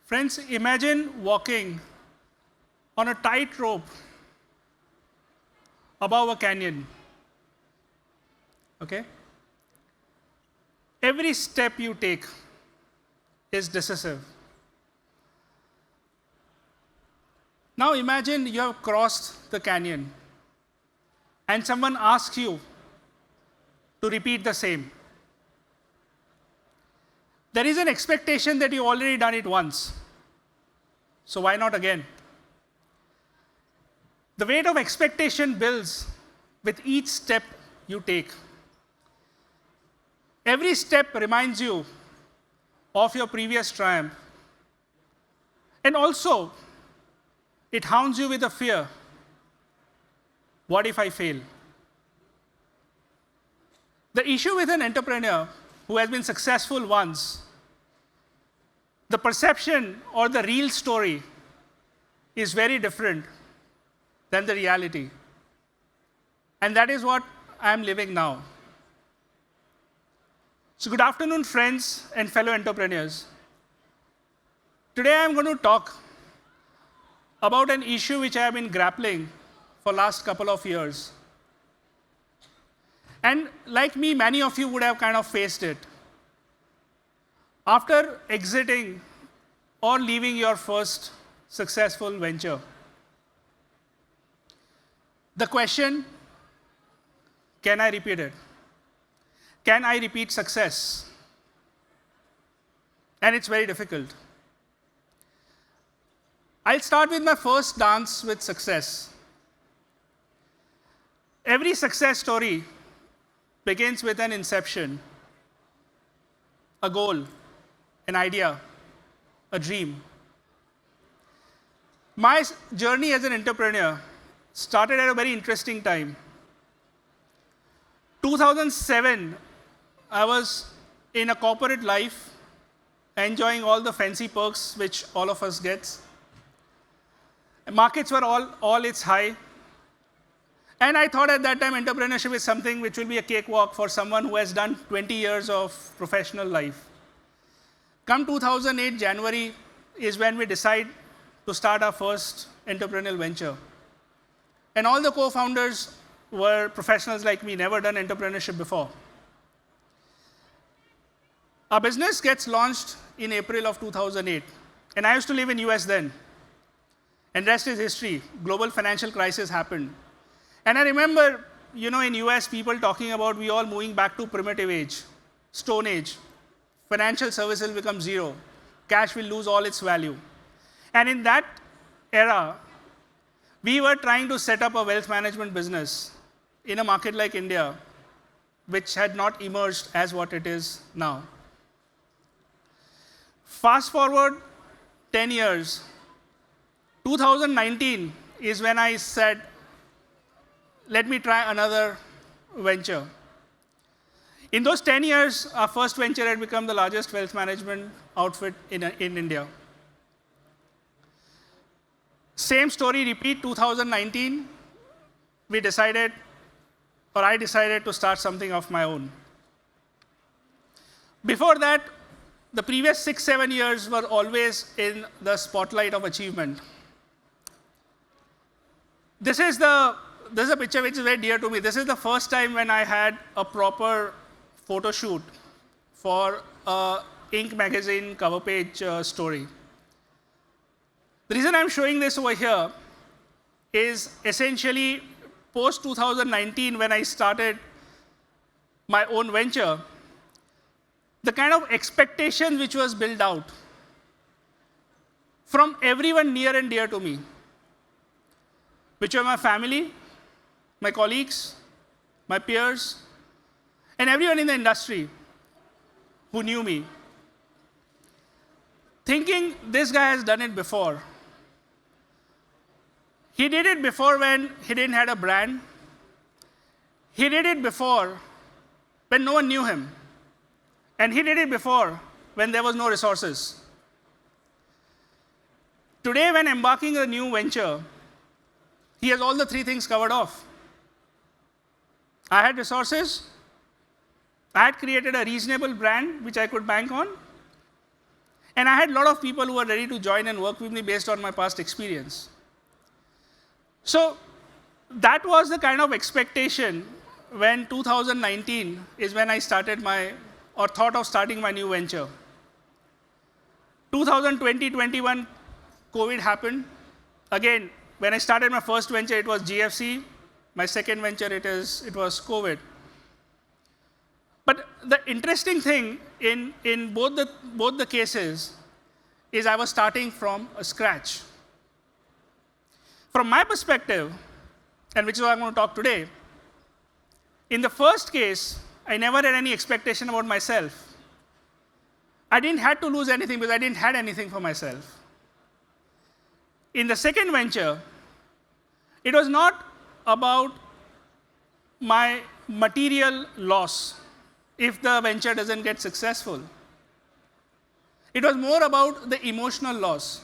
Friends, imagine walking on a tightrope above a canyon. Okay? Every step you take is decisive. Now imagine you have crossed the canyon and someone asks you to repeat the same. There is an expectation that you've already done it once. So why not again? The weight of expectation builds with each step you take. Every step reminds you of your previous triumph. And also, it hounds you with a fear. What if I fail? The issue with an entrepreneur who has been successful once, the perception or the real story is very different than the reality. And that is what I'm living now. So good afternoon, friends and fellow entrepreneurs. Today I'm going to talk about an issue which I have been grappling for last couple of years. And like me, many of you would have kind of faced it. After exiting or leaving your first successful venture, the question, can I repeat it? Can I repeat success? And it's very difficult. I'll start with my first dance with success. Every success story begins with an inception, a goal, an idea, a dream. My journey as an entrepreneur started at a very interesting time. 2007, I was in a corporate life, enjoying all the fancy perks which all of us gets. Markets were all its high. And I thought at that time entrepreneurship is something which will be a cakewalk for someone who has done 20 years of professional life. Come 2008 January is when we decide to start our first entrepreneurial venture. And all the co-founders were professionals like me, never done entrepreneurship before. Our business gets launched in April of 2008. And I used to live in US then. And rest is history. Global financial crisis happened. And I remember, in US, people talking about we all moving back to primitive age, stone age. Financial services will become zero. Cash will lose all its value. And in that era, we were trying to set up a wealth management business in a market like India, which had not emerged as what it is now. Fast forward 10 years, 2019 is when I said, let me try another venture. In those 10 years, our first venture had become the largest wealth management outfit in India. Same story repeat, 2019, I decided to start something of my own. Before that, the previous 6-7 years were always in the spotlight of achievement. This is a picture which is very dear to me. This is the first time when I had a proper photo shoot for a Inc. magazine cover page story. The reason I'm showing this over here is essentially post 2019 when I started my own venture, the kind of expectation which was built out from everyone near and dear to me, which were my family, my colleagues, my peers, and everyone in the industry who knew me. Thinking this guy has done it before. He did it before when he didn't have a brand. He did it before when no one knew him. And he did it before when there was no resources. Today, when embarking on a new venture, he has all the three things covered off. I had resources. I had created a reasonable brand which I could bank on. And I had a lot of people who were ready to join and work with me based on my past experience. So that was the kind of expectation when 2019 is when I started thought of starting my new venture. 2020-21, COVID happened. Again, when I started my first venture, it was GFC. My second venture, it was COVID. But the interesting thing in both the cases is I was starting from scratch. From my perspective, and which is what I'm going to talk today, in the first case, I never had any expectation about myself. I didn't have to lose anything because I didn't have anything for myself. In the second venture, it was not about my material loss if the venture doesn't get successful. It was more about the emotional loss.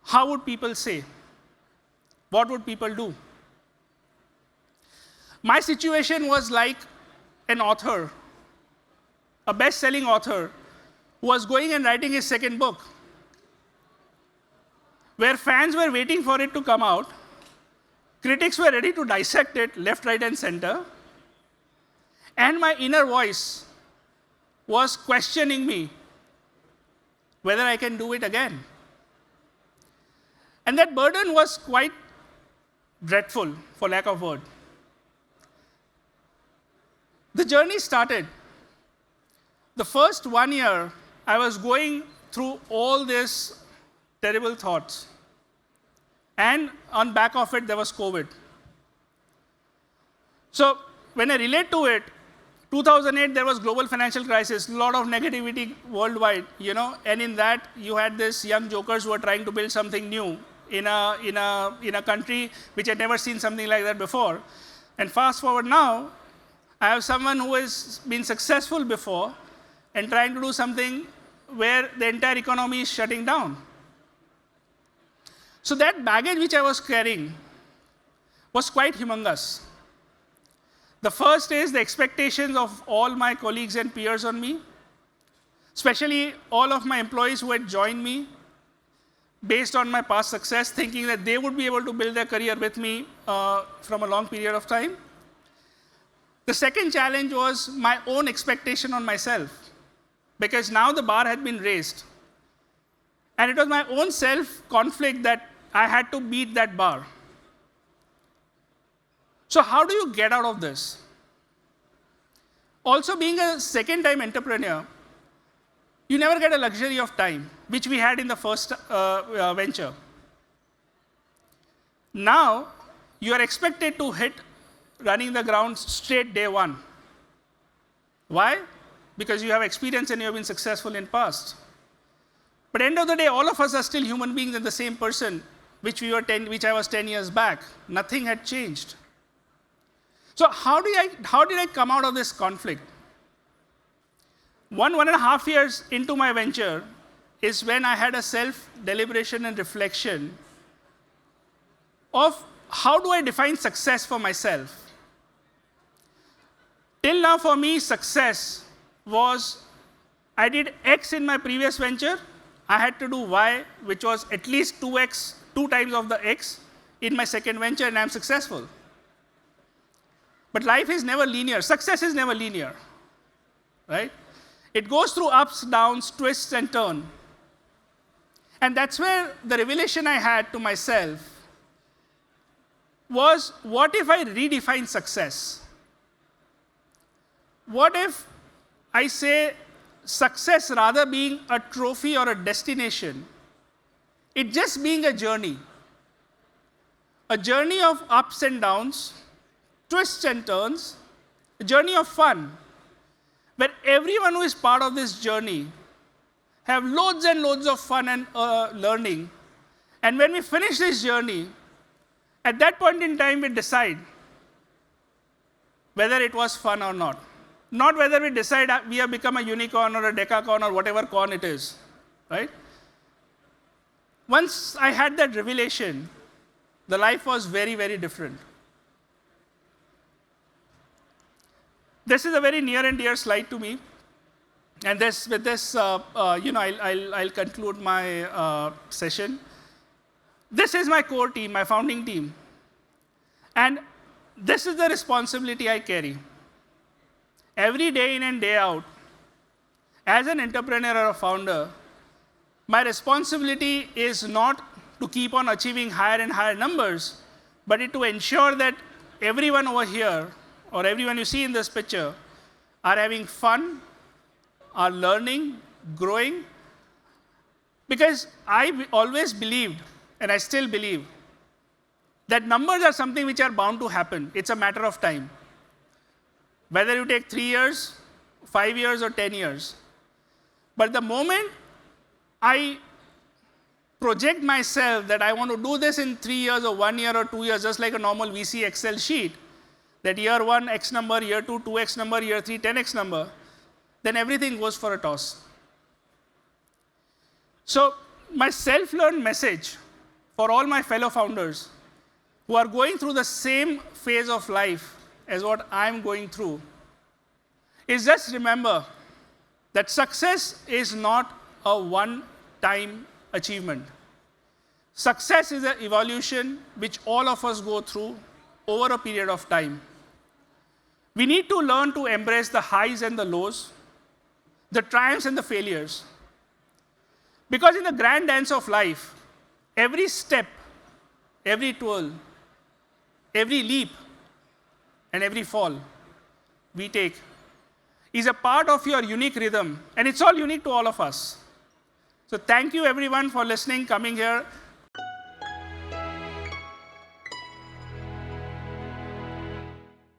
How would people say? What would people do? My situation was like an author, a best-selling author, who was going and writing his second book, where fans were waiting for it to come out, critics were ready to dissect it left, right, and center, and my inner voice was questioning me whether I can do it again. And that burden was quite dreadful, for lack of word. The journey started. The first 1 year, I was going through all these terrible thoughts. And on back of it, there was COVID. So when I relate to it, 2008, there was global financial crisis, a lot of negativity worldwide, and in that, you had these young jokers who were trying to build something new in a country which had never seen something like that before. And fast forward now, I have someone who has been successful before and trying to do something where the entire economy is shutting down. So that baggage which I was carrying was quite humongous. The first is the expectations of all my colleagues and peers on me, especially all of my employees who had joined me based on my past success, thinking that they would be able to build their career with me from a long period of time. The second challenge was my own expectation on myself, because now the bar had been raised. And it was my own self-conflict that I had to beat that bar. So how do you get out of this? Also, being a second-time entrepreneur, you never get a luxury of time, which we had in the first venture. Now, you are expected to hit running the ground straight day one. Why? Because you have experience and you have been successful in past. But at the end of the day, all of us are still human beings and the same person which I was 10 years back. Nothing had changed. So how did I come out of this conflict? 1.5 years into my venture is when I had a self-deliberation and reflection of how do I define success for myself. Till now, for me, success was I did X in my previous venture, I had to do Y, which was at least 2X, 2 times of the X in my second venture, and I'm successful. But life is never linear. Success is never linear, right? It goes through ups, downs, twists, and turns. And that's where the revelation I had to myself was, what if I redefine success? What if I say success rather being a trophy or a destination, it just being a journey of ups and downs, twists and turns, a journey of fun, where everyone who is part of this journey have loads and loads of fun and learning. And when we finish this journey, at that point in time, we decide whether it was fun or not. Not whether we decide we have become a unicorn or a decacorn or whatever corn it is, right? Once I had that revelation, the life was very, very different. This is a very near and dear slide to me. And with this, I'll conclude my session. This is my core team, my founding team. And this is the responsibility I carry. Every day in and day out, as an entrepreneur or a founder, my responsibility is not to keep on achieving higher and higher numbers, but to ensure that everyone over here, or everyone you see in this picture, are having fun, are learning, growing. Because I always believed, and I still believe, that numbers are something which are bound to happen. It's a matter of time. Whether you take 3 years, 5 years, or 10 years. But the moment I project myself that I want to do this in 3 years or 1 year or 2 years, just like a normal VC Excel sheet, that year 1, X number, year 2, 2X number, year 3, 10X number, then everything goes for a toss. So my self-learned message for all my fellow founders who are going through the same phase of life as what I'm going through is just remember that success is not a one-time achievement. Success is an evolution which all of us go through over a period of time. We need to learn to embrace the highs and the lows, the triumphs and the failures. Because in the grand dance of life, every step, every twirl, every leap, and every fall we take is a part of your unique rhythm, and it's all unique to all of us. So thank you everyone for listening, coming here.